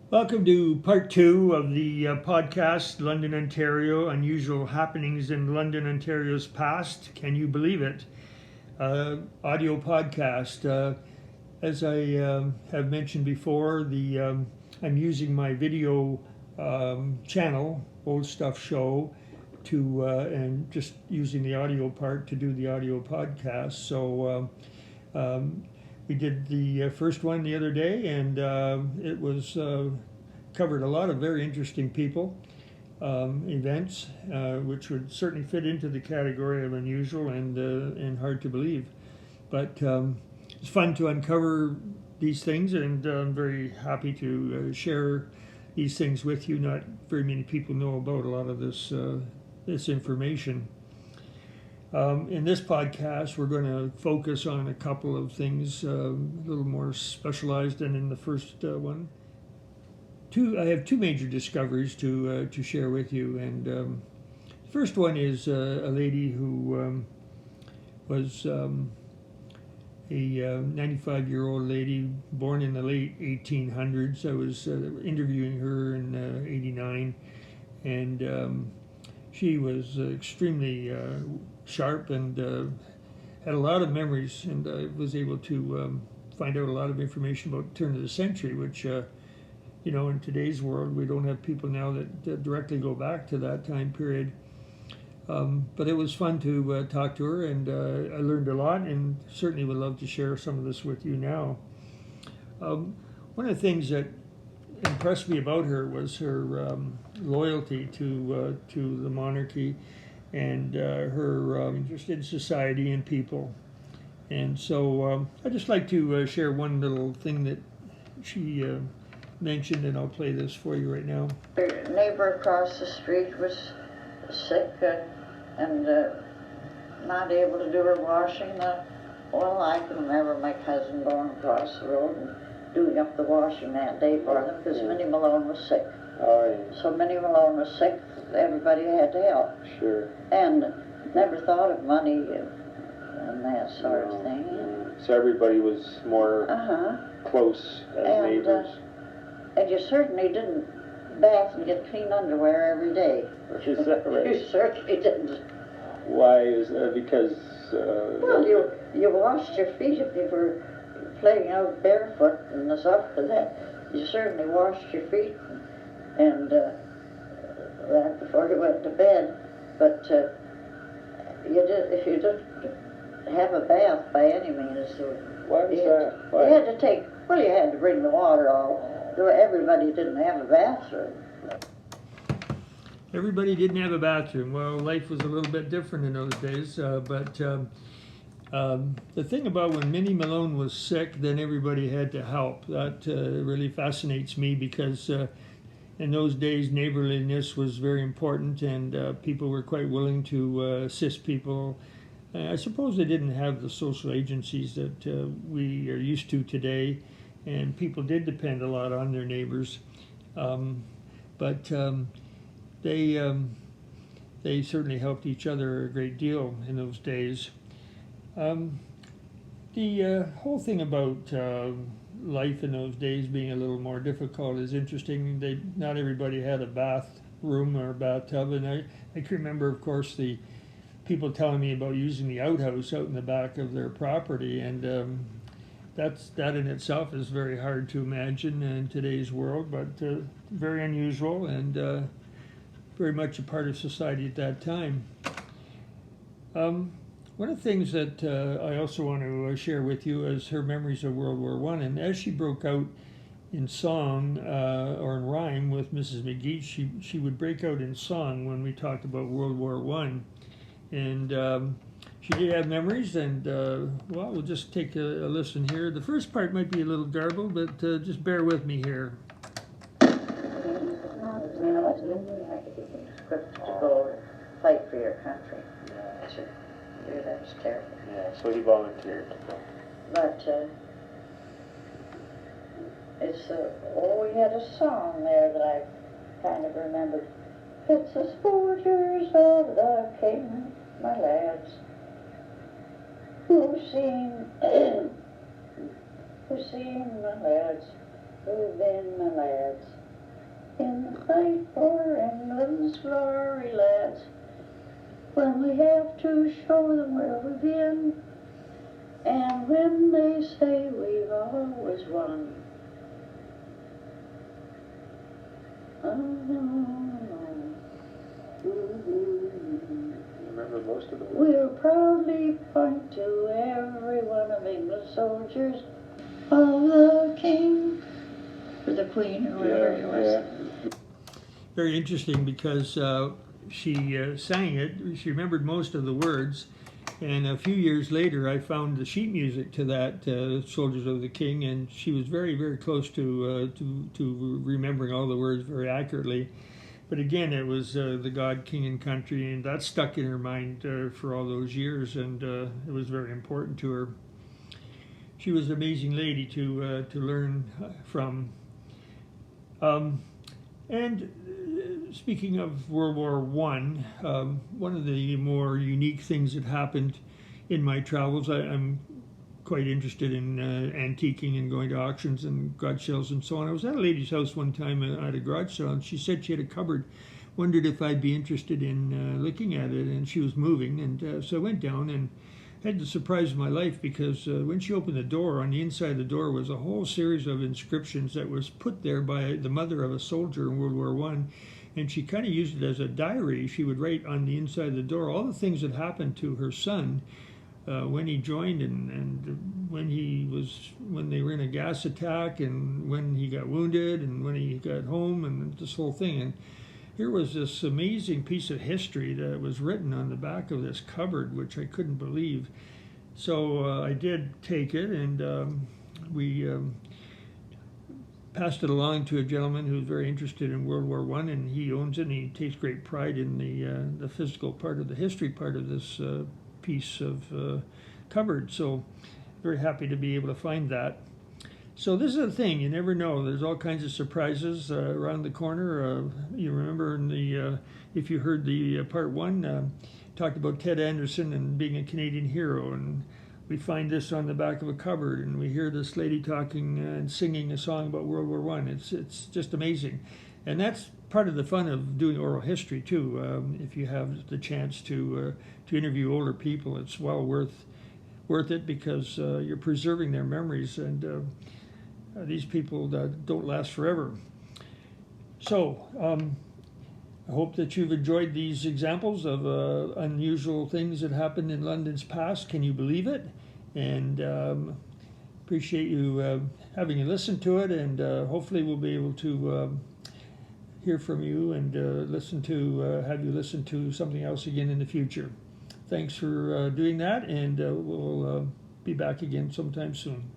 Welcome to part two of the podcast, London, Ontario, Unusual Happenings in London, Ontario's Past. Can you believe it? Audio podcast. As I have mentioned before, I'm using my video channel, Old Stuff Show, and just using the audio part to do the audio podcast. So we did the first one the other day, and it was covered a lot of very interesting people, events, which would certainly fit into the category of unusual and hard to believe. But it's fun to uncover these things, and I'm very happy to share these things with you. Not very many people know about a lot of this information. In this podcast, we're going to focus on a couple of things a little more specialized than in the first one. I have two major discoveries to share with you, and the first one is a lady who was a 95-year-old lady born in the late 1800s. I was interviewing her in '89, and she was extremely sharp and had a lot of memories, and I was able to find out a lot of information about the turn of the century, which in today's world, we don't have people now that directly go back to that time period. But it was fun to talk to her, and I learned a lot, and certainly would love to share some of this with you now. One of the things that impressed me about her was her loyalty to the monarchy, and her interest in society and people. And so I'd just like to share one little thing that she mentioned, and I'll play this for you right now. Her neighbor across the street was sick and not able to do her washing. Well, I can remember my cousin going across the road and doing up the washing that day for them because Minnie Malone was sick. Oh, yeah. So Minnie Malone was sick, everybody had to help. Sure. And never thought of money and that sort of thing. So everybody was more close as neighbors. And you certainly didn't bath and get clean underwear every day. Is that right? You certainly didn't. Why is that? Because... well, you washed your feet if you were playing out barefoot and stuff, but that you certainly washed your feet and that before you went to bed. But if you didn't have a bath by any means, why was that? Why? You had to take. Well, you had to bring the water all. Everybody didn't have a bathroom. Everybody didn't have a bathroom. Well, life was a little bit different in those days, but the thing about when Minnie Malone was sick, then everybody had to help. That really fascinates me because in those days, neighborliness was very important, and people were quite willing to assist people. I suppose they didn't have the social agencies that we are used to today, and people did depend a lot on their neighbors. But they certainly helped each other a great deal in those days. The whole thing about life in those days being a little more difficult is interesting. Not everybody had a bathroom or a bathtub, and I can remember, of course, the people telling me about using the outhouse out in the back of their property, and that in itself is very hard to imagine in today's world, but very unusual and very much a part of society at that time. One of the things that I also want to share with you is her memories of World War I, and as she broke out in song or in rhyme with Mrs. McGee, she would break out in song when we talked about World War I. And she did have memories, and well, we'll just take a listen here. The first part might be a little garbled, but just bear with me here. To go fight for your country. That was terrible. Yeah, so he volunteered. But it's we had a song there that I kind of remembered. It's the sporters of the king, my lads, who've seen my lads, who've been my lads. in the fight for England's glory, lads. When we have to show them where we've been, and when they say we've always won. Remember most of the words? We'll proudly point to every one of England's soldiers, of the King, or the Queen, or whatever it was. Very interesting because she sang it. She remembered most of the words, and a few years later, I found the sheet music to that "Soldiers of the King," and she was very, very close to remembering all the words very accurately. But again, it was the God, King, and Country, and that stuck in her mind for all those years, and it was very important to her. She was an amazing lady to learn from. And speaking of World War I, one of the more unique things that happened in my travels, I'm quite interested in antiquing and going to auctions and garage sales and so on. I was at a lady's house one time at a garage sale, and she said she had a cupboard, wondered if I'd be interested in looking at it, and she was moving, and so I went down and had the surprise of my life, because when she opened the door, on the inside of the door was a whole series of inscriptions that was put there by the mother of a soldier in World War I, and she kind of used it as a diary. She would write on the inside of the door all the things that happened to her son when he joined, and when they were in a gas attack, and when he got wounded, and when he got home, and this whole thing. And here was this amazing piece of history that was written on the back of this cupboard, which I couldn't believe. So I did take it, and we passed it along to a gentleman who's very interested in World War I, and he owns it, and he takes great pride in the physical part of the history part of this piece of cupboard. So very happy to be able to find that. So this is the thing, you never know. There's all kinds of surprises around the corner. You remember in the, if you heard the part one, talked about Ted Anderson and being a Canadian hero, and we find this on the back of a cupboard, and we hear this lady talking and singing a song about World War I. It's just amazing. And that's part of the fun of doing oral history too. If you have the chance to interview older people, it's well worth it, because you're preserving their memories, and these people don't last forever. So I hope that you've enjoyed these examples of unusual things that happened in London's past. Can you believe it? And appreciate you having listened to it, and hopefully we'll be able to hear from you and have you listen to something else again in the future. Thanks for doing that, and we'll be back again sometime soon.